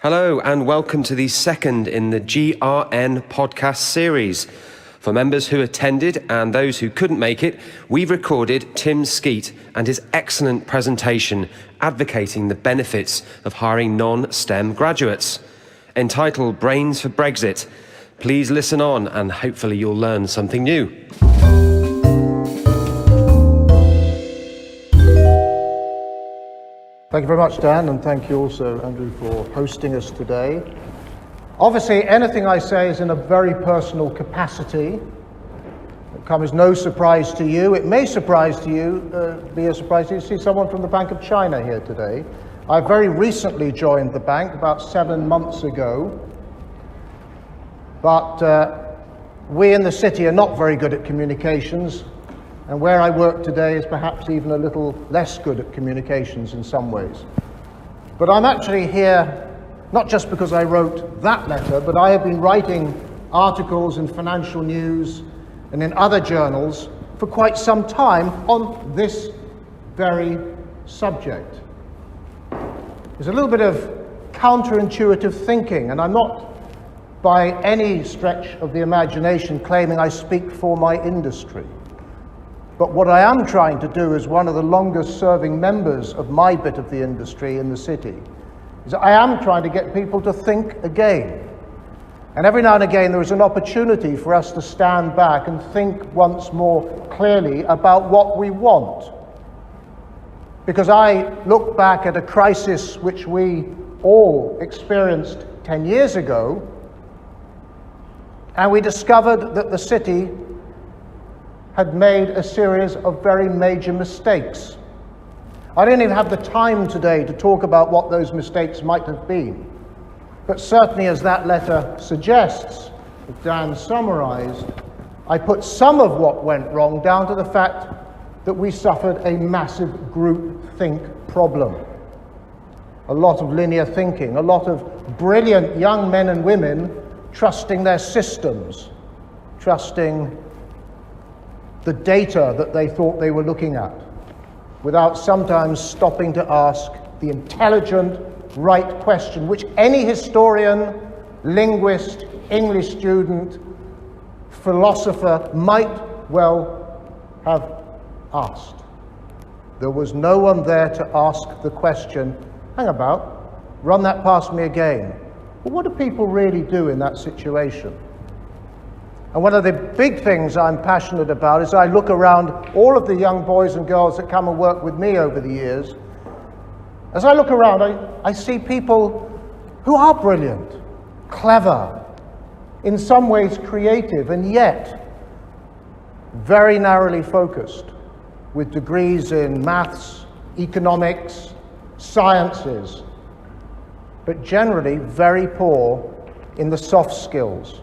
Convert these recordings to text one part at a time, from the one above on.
Hello and welcome to the second in the GRN podcast series. For members who attended and those who couldn't make it, we've recorded Tim Skeet and his excellent presentation advocating the benefits of hiring non-STEM graduates. Entitled Brains for Brexit. Please listen on and hopefully you'll learn something new. Thank you very much, Dan, and thank you also, Andrew, for hosting us today. Obviously, anything I say is in a very personal capacity. It comes as no surprise to you. It may surprise to you, be a surprise to you to see someone from the Bank of China here today. I very recently joined the bank, about 7 months ago. But we in the city are not very good at communications. And where I work today is perhaps even a little less good at communications in some ways. But I'm actually here not just because I wrote that letter, but I have been writing articles in financial news and in other journals for quite some time on this very subject. There's a little bit of counterintuitive thinking, and I'm not by any stretch of the imagination claiming I speak for my industry. But what I am trying to do as one of the longest serving members of my bit of the industry in the city is I am trying to get people to think again. And every now and again there is an opportunity for us to stand back and think once more clearly about what we want. Because I look back at a crisis which we all experienced 10 years ago, and we discovered that the city had made a series of very major mistakes. I don't even have the time today to talk about what those mistakes might have been. But certainly, as that letter suggests, as Dan summarized, I put some of what went wrong down to the fact that we suffered a massive group think problem. A lot of linear thinking, a lot of brilliant young men and women trusting their systems, trusting the data that they thought they were looking at, without sometimes stopping to ask the intelligent, right question, which any historian, linguist, English student, philosopher might well have asked. There was no one there to ask the question, hang about, run that past me again. Well, what do people really do in that situation? And one of the big things I'm passionate about is I look around all of the young boys and girls that come and work with me over the years. As I look around, I see people who are brilliant, clever, in some ways creative, and yet very narrowly focused, with degrees in maths, economics, sciences, but generally very poor in the soft skills.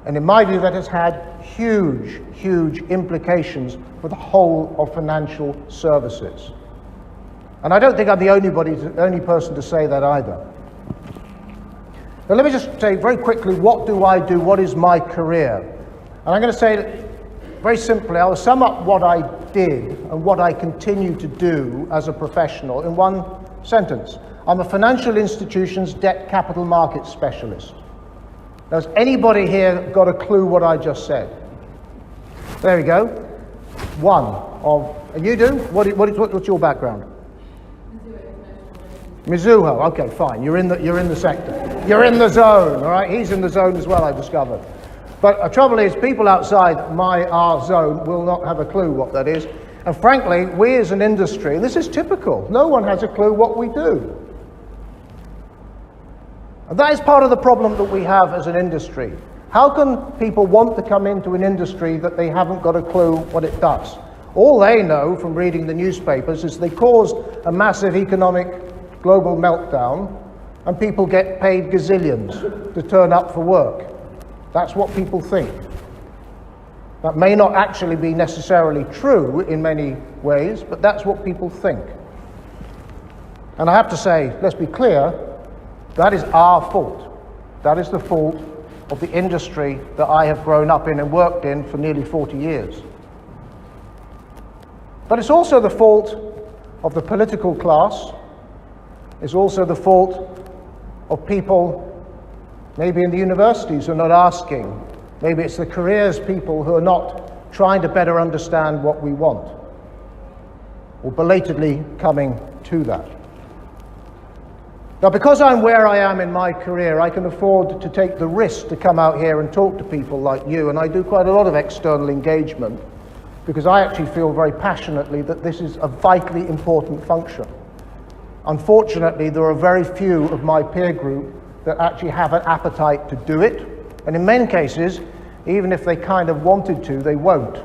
And in my view, that has had huge, huge implications for the whole of financial services. And I don't think I'm the only person to say that either. Now let me just say very quickly, what do I do? What is my career? And I'm going to say very simply, I will sum up what I did and what I continue to do as a professional in one sentence. I'm a financial institutions debt capital markets specialist. Now, has anybody here got a clue what I just said? There we go. One of, and you do? What's your background? Mizuho. Okay, fine. You're in the sector. You're in the zone. All right. He's in the zone as well, I've discovered. But the trouble is, people outside our zone will not have a clue what that is. And frankly, we as an industry, and this is typical, no one has a clue what we do. And that is part of the problem that we have as an industry. How can people want to come into an industry that they haven't got a clue what it does? All they know from reading the newspapers is they caused a massive economic global meltdown and people get paid gazillions to turn up for work. That's what people think. That may not actually be necessarily true in many ways, but that's what people think. And I have to say, let's be clear, that is our fault. That is the fault of the industry that I have grown up in and worked in for nearly 40 years. But it's also the fault of the political class. It's also the fault of people maybe in the universities who are not asking. Maybe it's the careers people who are not trying to better understand what we want, or belatedly coming to that. Now, because I'm where I am in my career, I can afford to take the risk to come out here and talk to people like you, and I do quite a lot of external engagement because I actually feel very passionately that this is a vitally important function. Unfortunately, there are very few of my peer group that actually have an appetite to do it, and in many cases, even if they kind of wanted to, they won't.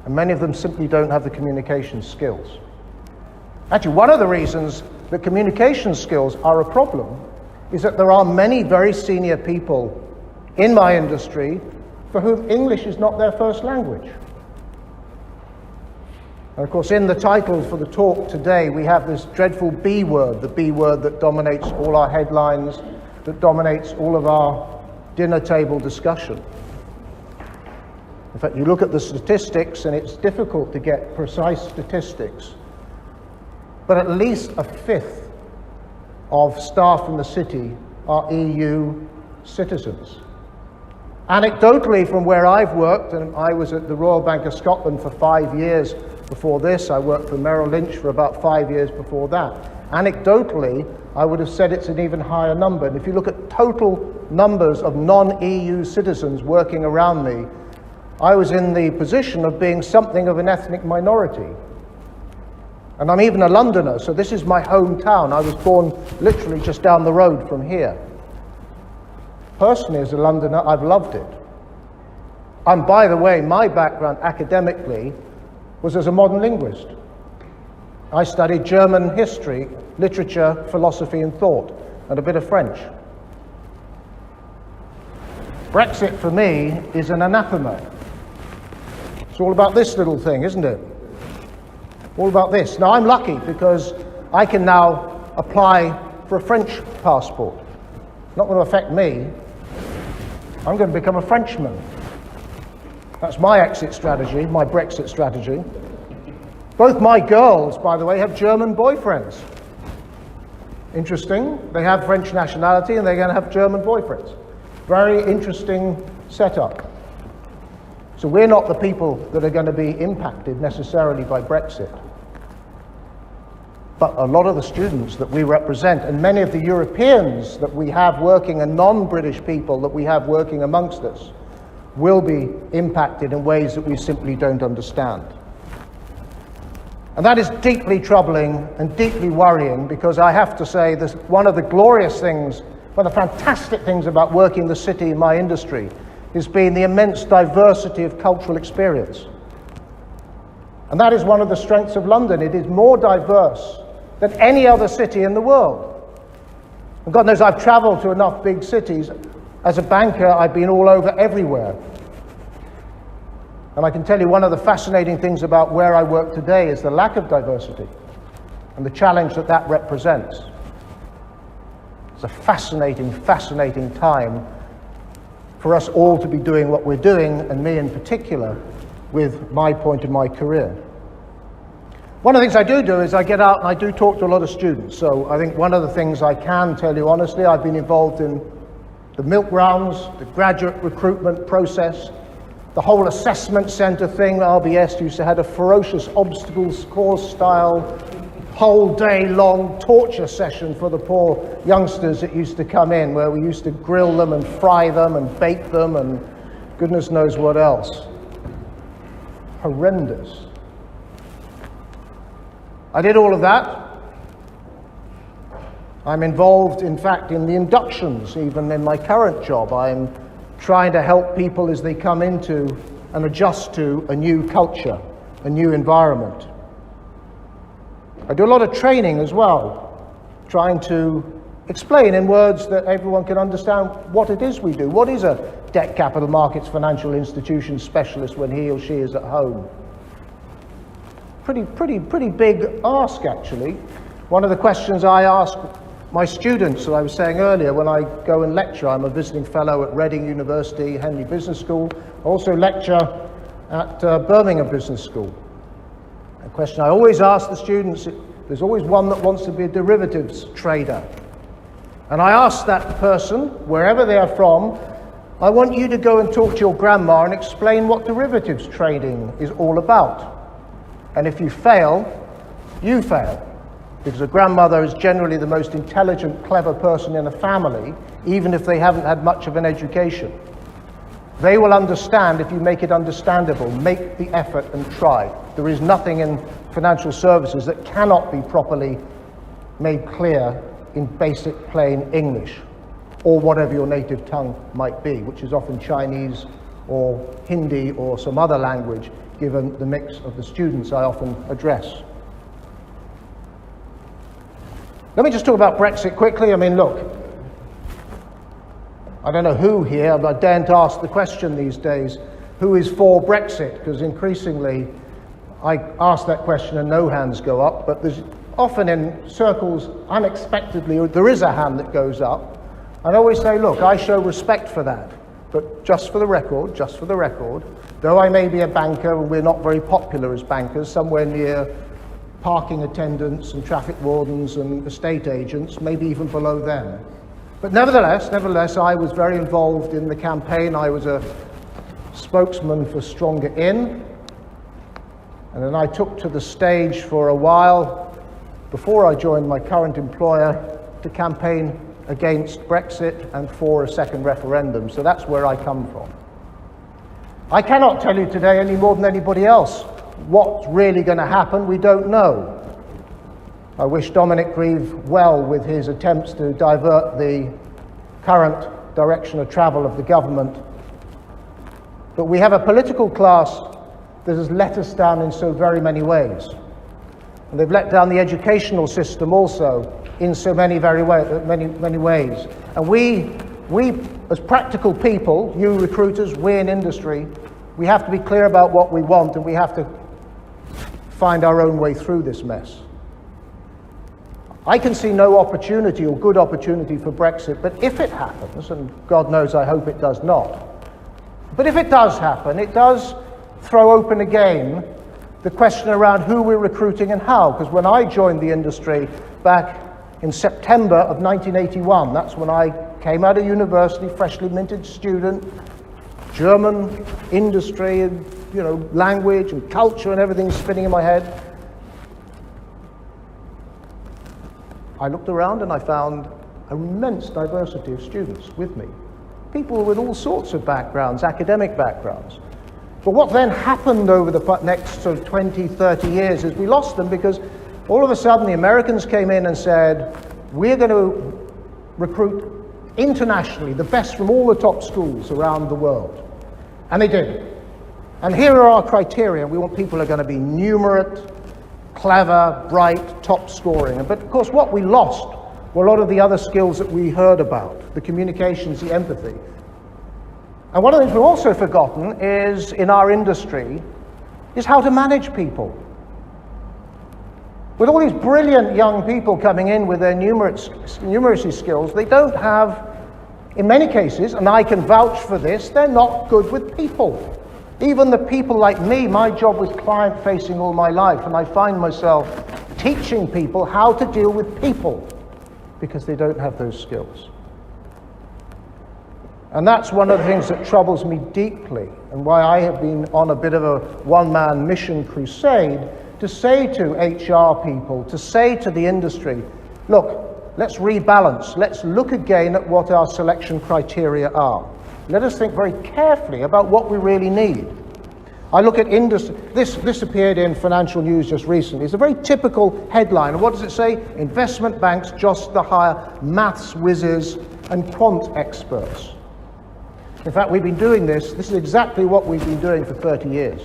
And many of them simply don't have the communication skills. Actually, one of the reasons that communication skills are a problem is that there are many very senior people in my industry for whom English is not their first language. And of course, in the title for the talk today, we have this dreadful B word, the B word that dominates all our headlines, that dominates all of our dinner table discussion. In fact, you look at the statistics, and it's difficult to get precise statistics, but at least a fifth of staff in the city are EU citizens. Anecdotally, from where I've worked, and I was at the Royal Bank of Scotland for 5 years before this, I worked for Merrill Lynch for about 5 years before that. Anecdotally, I would have said it's an even higher number. And if you look at total numbers of non-EU citizens working around me, I was in the position of being something of an ethnic minority. And I'm even a Londoner, so this is my hometown. I was born literally just down the road from here. Personally, as a Londoner, I've loved it. And by the way, my background academically was as a modern linguist. I studied German history, literature, philosophy and thought, and a bit of French. Brexit for me is an anathema. It's all about this little thing, isn't it? All about this. Now, I'm lucky because I can now apply for a French passport. It's not going to affect me. I'm going to become a Frenchman. That's my exit strategy, my Brexit strategy. Both my girls, by the way, have German boyfriends. Interesting. They have French nationality and they're going to have German boyfriends. Very interesting setup. So we're not the people that are going to be impacted necessarily by Brexit. But a lot of the students that we represent, and many of the Europeans that we have working, and non-British people that we have working amongst us, will be impacted in ways that we simply don't understand. And that is deeply troubling and deeply worrying, because I have to say that one of the glorious things, one of the fantastic things about working in the city in my industry has been the immense diversity of cultural experience. And that is one of the strengths of London. It is more diverse than any other city in the world. And God knows I've traveled to enough big cities. As a banker, I've been all over everywhere. And I can tell you one of the fascinating things about where I work today is the lack of diversity and the challenge that that represents. It's a fascinating, fascinating time for us all to be doing what we're doing, and me in particular, with my point in my career. One of the things I do is I get out and I do talk to a lot of students. So I think one of the things I can tell you honestly, I've been involved in the milk rounds, the graduate recruitment process, the whole assessment centre thing. RBS used to have a ferocious obstacles course style, whole day long torture session for the poor youngsters that used to come in, where we used to grill them and fry them and bake them and goodness knows what else. Horrendous. I did all of that. I'm involved, in fact, in the inductions, even in my current job. I'm trying to help people as they come into and adjust to a new culture, a new environment. I do a lot of training as well, trying to explain in words that everyone can understand what it is we do. What is a debt capital markets financial institution specialist when he or she is at home? Pretty big ask, actually. One of the questions I ask my students, that I was saying earlier, when I go and lecture, I'm a visiting fellow at Reading University, Henley Business School. I also lecture at Birmingham Business School. A question I always ask the students, there's always one that wants to be a derivatives trader. And I asked that person, wherever they are from, I want you to go and talk to your grandma and explain what derivatives trading is all about. And if you fail, you fail. Because a grandmother is generally the most intelligent, clever person in a family, even if they haven't had much of an education. They will understand if you make it understandable. Make the effort and try. There is nothing in financial services that cannot be properly made clear in basic plain English, or whatever your native tongue might be, which is often Chinese or Hindi or some other language, given the mix of the students I often address. Let me just talk about Brexit quickly. I mean, look, I don't know who here, but I daren't ask the question these days, who is for Brexit? Because increasingly I ask that question and no hands go up, but there's often in circles, unexpectedly, there is a hand that goes up. And I always say, look, I show respect for that. But just for the record, though I may be a banker and we're not very popular as bankers, somewhere near parking attendants and traffic wardens and estate agents, maybe even below them. But nevertheless, I was very involved in the campaign. I was a spokesman for Stronger In. And then I took to the stage for a while, before I joined my current employer, to campaign against Brexit and for a second referendum. So that's where I come from. I cannot tell you today any more than anybody else what's really going to happen. We don't know. I wish Dominic Grieve well with his attempts to divert the current direction of travel of the government. But we have a political class that has let us down in so very many ways. And they've let down the educational system also in so many ways. And we as practical people, you recruiters, we in industry, we have to be clear about what we want, and we have to find our own way through this mess. I can see no opportunity or good opportunity for Brexit, but if it happens, and God knows I hope it does not, but if it does happen, it does throw open again the question around who we're recruiting and how. Because when I joined the industry back in September of 1981, that's when I came out of university, freshly minted student, German industry and language and culture and everything spinning in my head. I looked around and I found an immense diversity of students with me. People with all sorts of backgrounds, academic backgrounds. But what then happened over the next sort of 20, 30 years is we lost them, because all of a sudden the Americans came in and said, we're going to recruit internationally the best from all the top schools around the world. And they did. And here are our criteria. We want people who are going to be numerate, clever, bright, top scoring. But of course what we lost were a lot of the other skills that we heard about, the communications, the empathy. And one of the things we've also forgotten is, in our industry, is how to manage people. With all these brilliant young people coming in with their numeracy skills, they don't have, in many cases, and I can vouch for this, they're not good with people. Even the people like me, my job was client-facing all my life, and I find myself teaching people how to deal with people because they don't have those skills. And that's one of the things that troubles me deeply, and why I have been on a bit of a one-man mission crusade to say to HR people, to say to the industry, look, let's rebalance. Let's look again at what our selection criteria are. Let us think very carefully about what we really need. I look at industry. This appeared in Financial News just recently. It's a very typical headline. And what does it say? Investment banks just to hire maths whizzes and quant experts. In fact, we've been doing this. This is exactly what we've been doing for 30 years.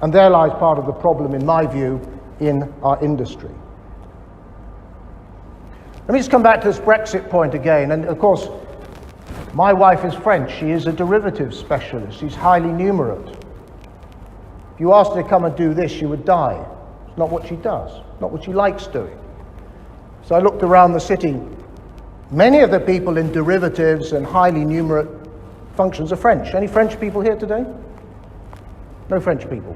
And there lies part of the problem, in my view, in our industry. Let me just come back to this Brexit point again. And of course, my wife is French. She is a derivatives specialist. She's highly numerate. If you asked her to come and do this, she would die. It's not what she does, not what she likes doing. So I looked around the city. Many of the people in derivatives and highly numerate functions are French. Any French people here today? No French people.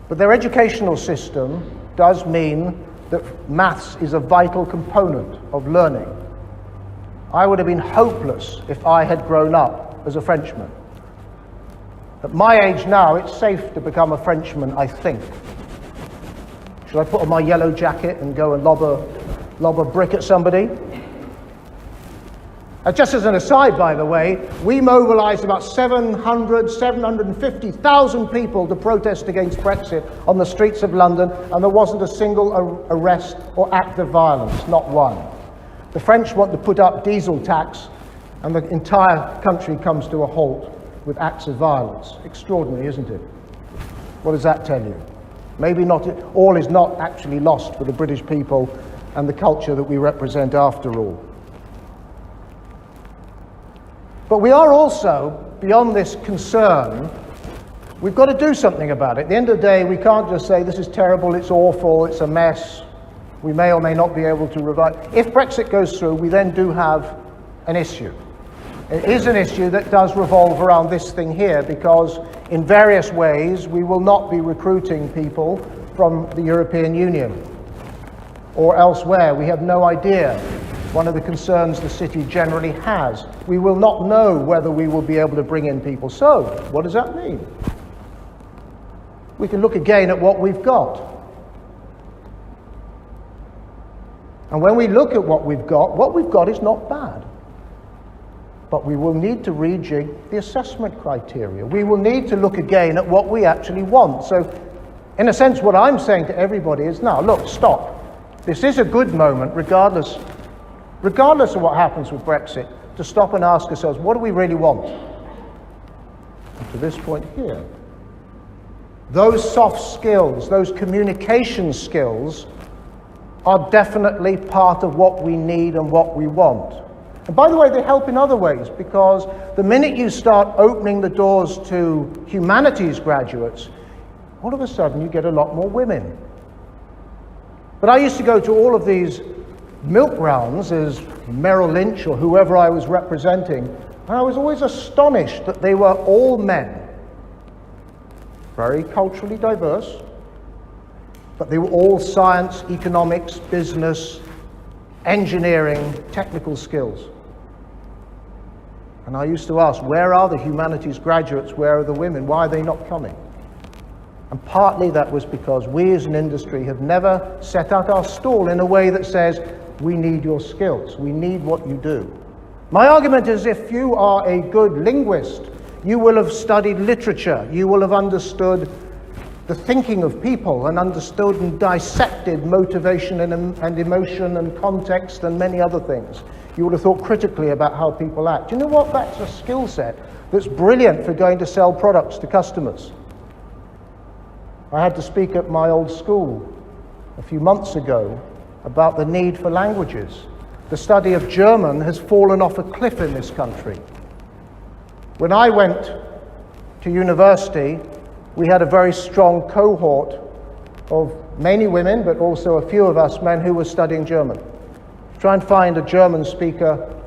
But their educational system does mean that maths is a vital component of learning. I would have been hopeless if I had grown up as a Frenchman. At my age now, it's safe to become a Frenchman, I think. Should I put on my yellow jacket and go and lob a brick at somebody? Just as an aside, by the way, we mobilised about 750,000 people to protest against Brexit on the streets of London, and there wasn't a single arrest or act of violence, not one. The French want to put up diesel tax, and the entire country comes to a halt with acts of violence. Extraordinary, isn't it? What does that tell you? Maybe not all is not actually lost for the British people and the culture that we represent after all. But we are also, beyond this concern, we've got to do something about it. At the end of the day, we can't just say this is terrible, it's awful, it's a mess, we may or may not be able to revive. If Brexit goes through, we then do have an issue. It is an issue that does revolve around this thing here, because in various ways we will not be recruiting people from the European Union or elsewhere. We have no idea. One of the concerns the city generally has. We will not know whether we will be able to bring in people. So, what does that mean? We can look again at what we've got. And when we look at what we've got is not bad. But we will need to rejig the assessment criteria. We will need to look again at what we actually want. So, in a sense, what I'm saying to everybody is, now, look, stop. This is a good moment, regardless of what happens with Brexit, to stop and ask ourselves, what do we really want? And to this point here, those soft skills, those communication skills, are definitely part of what we need and what we want. And by the way, they help in other ways, because the minute you start opening the doors to humanities graduates, all of a sudden you get a lot more women. But I used to go to all of these milk rounds as Merrill Lynch or whoever I was representing, and I was always astonished that they were all men, very culturally diverse, but they were all science, economics, business, engineering, technical skills. And I used to ask, where are the humanities graduates? Where are the women? Why are they not coming? And partly that was because we as an industry have never set out our stall in a way that says, we need your skills, we need what you do. My argument is, if you are a good linguist, you will have studied literature, you will have understood the thinking of people and understood and dissected motivation and emotion and context and many other things. You would have thought critically about how people act. You know what? That's a skill set that's brilliant for going to sell products to customers. I had to speak at my old school a few months ago about the need for languages. The study of German has fallen off a cliff in this country. When I went to university, we had a very strong cohort of mainly women, but also a few of us men who were studying German. Try and find a German speaker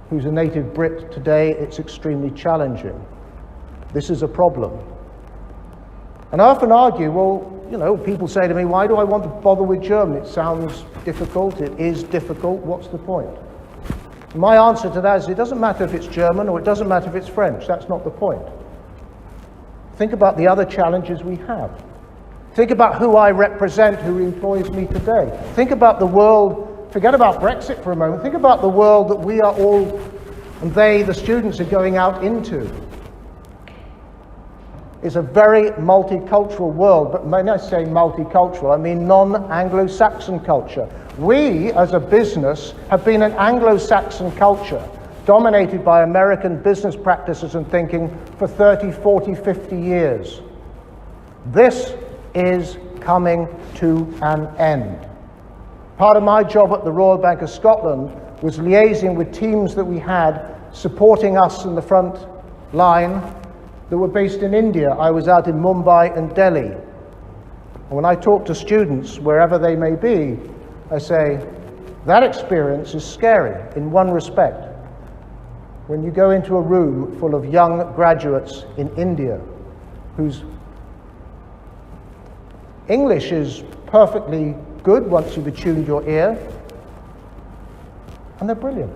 who's a native Brit today, it's extremely challenging. This is a problem. And I often argue, well, you know, people say to me, why do I want to bother with German? It sounds difficult, it is difficult, what's the point? My answer to that is, it doesn't matter if it's German or it doesn't matter if it's French, that's not the point. Think about the other challenges we have. Think about who I represent, who employs me today. Think about the world, forget about Brexit for a moment, think about the world that we are all, and they, the students, are going out into. It's a very multicultural world, but when I say multicultural, I mean non-Anglo-Saxon culture. We, as a business, have been an Anglo-Saxon culture, dominated by American business practices and thinking for 30, 40, 50 years. This is coming to an end. Part of my job at the Royal Bank of Scotland was liaising with teams that we had supporting us in the front line that were based in India. I was out in Mumbai and Delhi. And when I talk to students, wherever they may be, I say, that experience is scary in one respect. When you go into a room full of young graduates in India whose English is perfectly good once you've attuned your ear. And they're brilliant.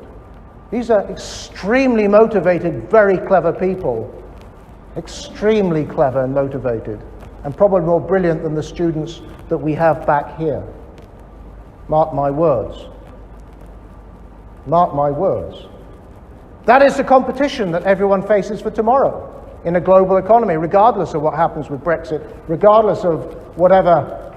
These are extremely motivated, very clever people. Extremely clever and motivated. And probably more brilliant than the students that we have back here. Mark my words. Mark my words. That is the competition that everyone faces for tomorrow in a global economy, regardless of what happens with Brexit, regardless of whatever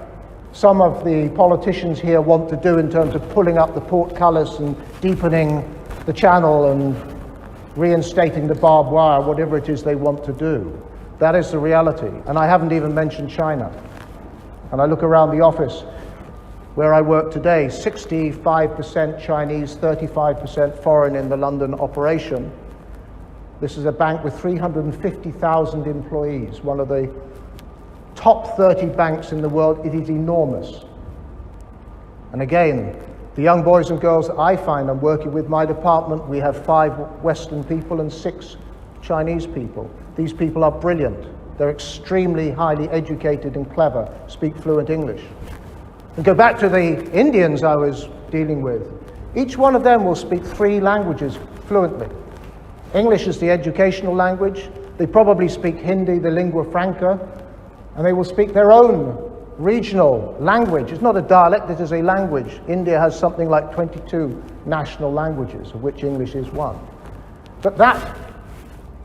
some of the politicians here want to do in terms of pulling up the portcullis and deepening the channel and reinstating the barbed wire, whatever it is they want to do. That is the reality. And I haven't even mentioned China. And I look around the office where I work today, 65% Chinese, 35% foreign in the London operation. This is a bank with 350,000 employees, one of the top 30 banks in the world. It is enormous. And again, the young boys and girls that I find I'm working with, my department, we have 5 Western people and 6 Chinese people. These people are brilliant. They're extremely highly educated and clever, speak fluent English. And go back to the Indians I was dealing with. Each one of them will speak 3 languages fluently. English is the educational language. They probably speak Hindi, the lingua franca, and they will speak their own regional language. It's not a dialect, it is a language. India has something like 22 national languages, of which English is one. But that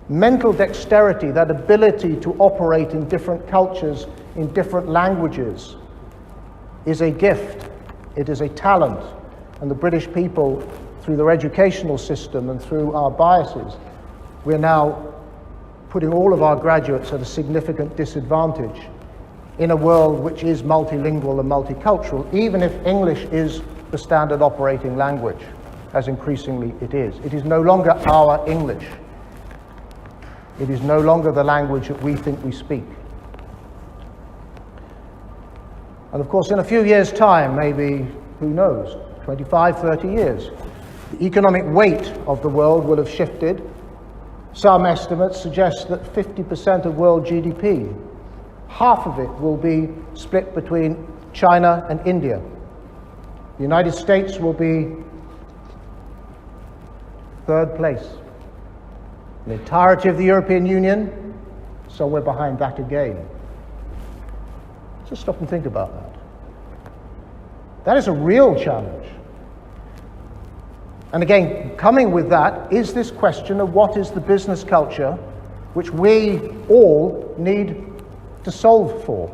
mental dexterity, that ability to operate in different cultures, in different languages, is a gift. It is a talent. And the British people, through their educational system and through our biases, we're now putting all of our graduates at a significant disadvantage in a world which is multilingual and multicultural, even if English is the standard operating language, as increasingly it is. It is no longer our English. It is no longer the language that we think we speak. And of course, in a few years' time, maybe, who knows, 25, 30 years, the economic weight of the world will have shifted. Some estimates suggest that 50% of world GDP, half of it will be split between China and India. The United States will be 3rd place. The entirety of the European Union, somewhere behind that again. Just stop and think about that. That is a real challenge. And again, coming with that is this question of what is the business culture which we all need to solve for.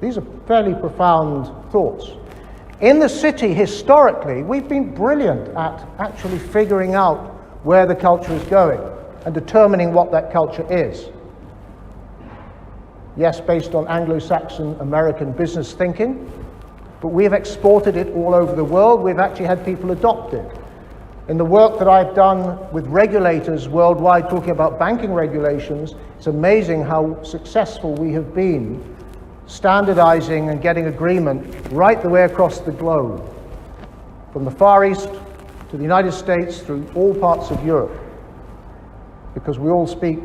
These are fairly profound thoughts. In the city, historically, we've been brilliant at actually figuring out where the culture is going and determining what that culture is. Yes, based on Anglo-Saxon American business thinking, but we've exported it all over the world. We've actually had people adopt it. In the work that I've done with regulators worldwide, talking about banking regulations, it's amazing how successful we have been standardizing and getting agreement right the way across the globe, from the Far East to the United States, through all parts of Europe, because we all speak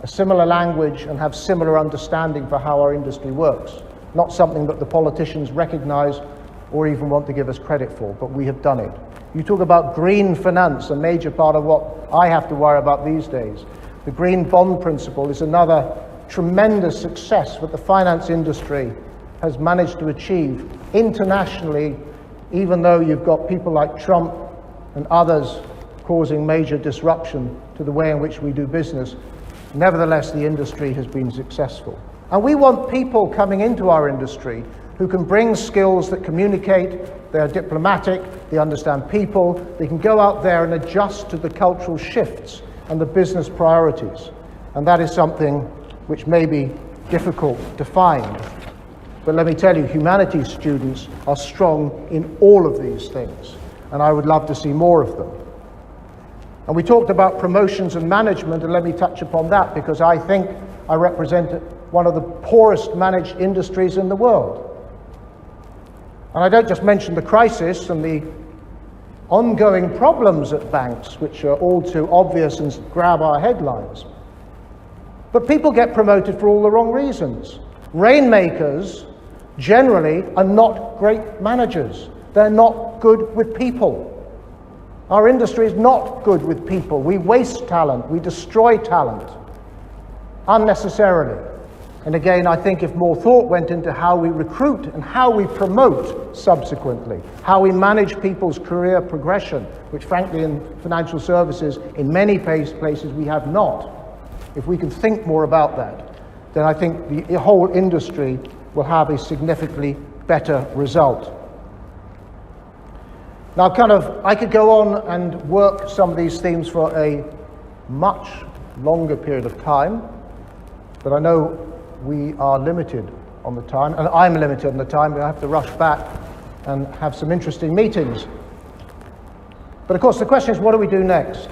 a similar language and have similar understanding for how our industry works. Not something that the politicians recognize or even want to give us credit for, but we have done it. You talk about green finance, a major part of what I have to worry about these days. The green bond principle is another tremendous success that the finance industry has managed to achieve internationally, even though you've got people like Trump and others causing major disruption to the way in which we do business. Nevertheless, the industry has been successful. And we want people coming into our industry who can bring skills that communicate, they're diplomatic, they understand people, they can go out there and adjust to the cultural shifts and the business priorities. And that is something which may be difficult to find. But let me tell you, humanities students are strong in all of these things, and I would love to see more of them. And we talked about promotions and management, and let me touch upon that, because I think I represent one of the poorest managed industries in the world. And I don't just mention the crisis and the ongoing problems at banks, which are all too obvious and grab our headlines. But people get promoted for all the wrong reasons. Rainmakers generally are not great managers. They're not good with people. Our industry is not good with people. We waste talent, we destroy talent unnecessarily. And again, I think if more thought went into how we recruit and how we promote subsequently, how we manage people's career progression, which frankly in financial services, in many places we have not. If we can think more about that, then I think the whole industry will have a significantly better result. Now, I could go on and work some of these themes for a much longer period of time, but I know we are limited on the time, and I'm limited on the time. I have to rush back and have some interesting meetings. But of course, the question is, what do we do next?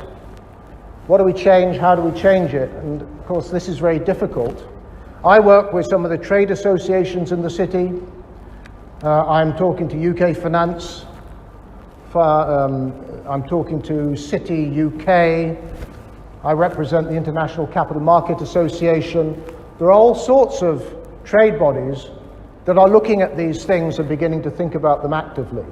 What do we change? How do we change it? And of course, this is very difficult. I work with some of the trade associations in the city. I'm talking to UK Finance. I'm talking to City UK. I represent the International Capital Market Association. There are all sorts of trade bodies that are looking at these things and beginning to think about them actively.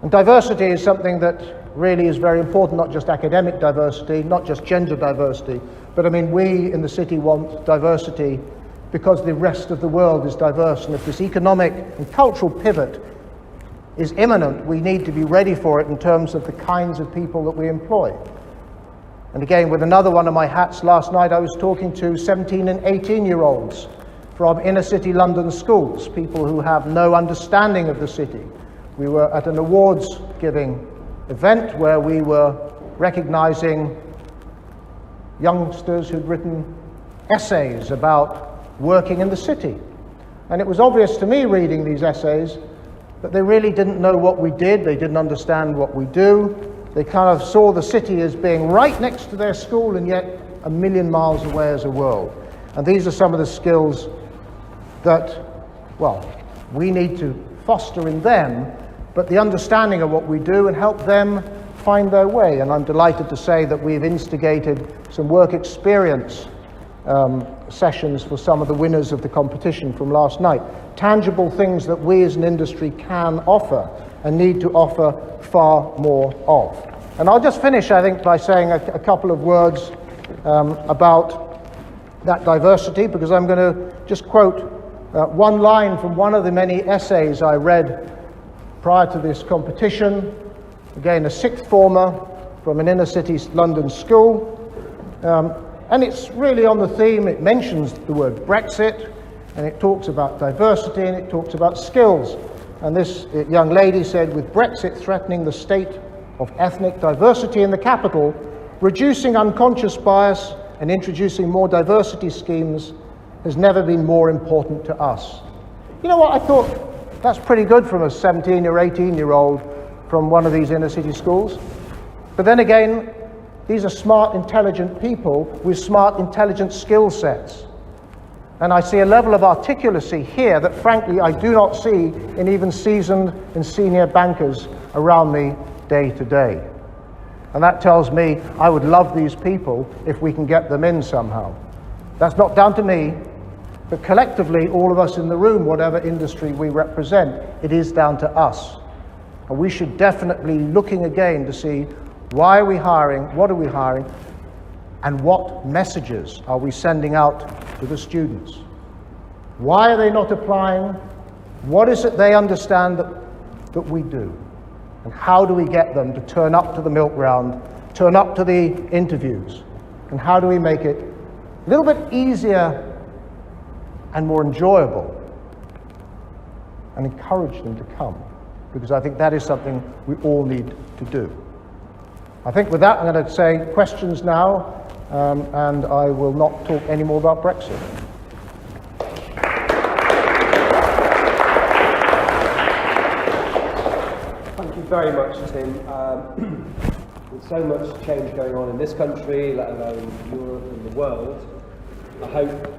And diversity is something that really is very important, not just academic diversity, not just gender diversity, but I mean, we in the city want diversity because the rest of the world is diverse, and if this economic and cultural pivot is imminent, we need to be ready for it in terms of the kinds of people that we employ. And again, with another one of my hats, last night I was talking to 17 and 18-year-olds from inner city London schools, people who have no understanding of the city. We were at an awards-giving event where we were recognizing youngsters who'd written essays about working in the city. And it was obvious to me reading these essays that they really didn't know what we did, they didn't understand what we do. They kind of saw the city as being right next to their school and yet a million miles away as a world. And these are some of the skills that, well, we need to foster in them, but the understanding of what we do and help them find their way. And I'm delighted to say that we've instigated some work experience sessions for some of the winners of the competition from last night. Tangible things that we as an industry can offer and need to offer far more of. And I'll just finish, I think, by saying a couple of words about that diversity, because I'm going to just quote one line from one of the many essays I read prior to this competition. Again, a sixth former from an inner city London school. And it's really on the theme, it mentions the word Brexit, and it talks about diversity, and it talks about skills. And this young lady said, with Brexit threatening the state of ethnic diversity in the capital, reducing unconscious bias and introducing more diversity schemes has never been more important to us. You know what, I thought that's pretty good from a 17 or 18-year-old from one of these inner city schools. But then again, these are smart, intelligent people with smart, intelligent skill sets. And I see a level of articulacy here that, frankly, I do not see in even seasoned and senior bankers around me day to day. And that tells me I would love these people if we can get them in somehow. That's not down to me, but collectively, all of us in the room, whatever industry we represent, it is down to us. And we should definitely be looking again to see, why are we hiring, what are we hiring, and what messages are we sending out to the students? Why are they not applying? What is it they understand that we do? And how do we get them to turn up to the milk round, turn up to the interviews? And how do we make it a little bit easier and more enjoyable and encourage them to come? Because I think that is something we all need to do. I think with that, I'm going to say questions now, and I will not talk any more about Brexit. Thank you very much, Tim. With so much change going on in this country, let alone Europe and the world, I hope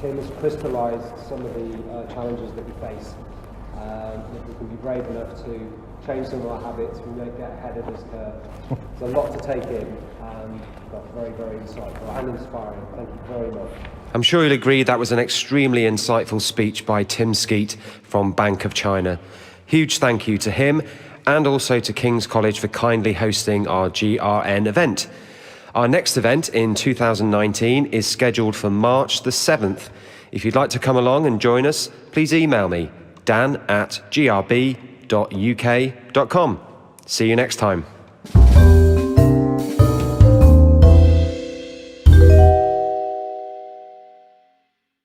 Tim has crystallised some of the challenges that we face. If we can be brave enough to change some of our habits, we won't get ahead of this curve. There's a lot to take in, but very, very insightful and inspiring. Thank you very much. I'm sure you'll agree that was an extremely insightful speech by Tim Skeet from Bank of China. Huge thank you to him and also to King's College for kindly hosting our GRN event. Our next event in 2019 is scheduled for March the 7th. If you'd like to come along and join us, please email me, dan@grb.uk.com. See you next time.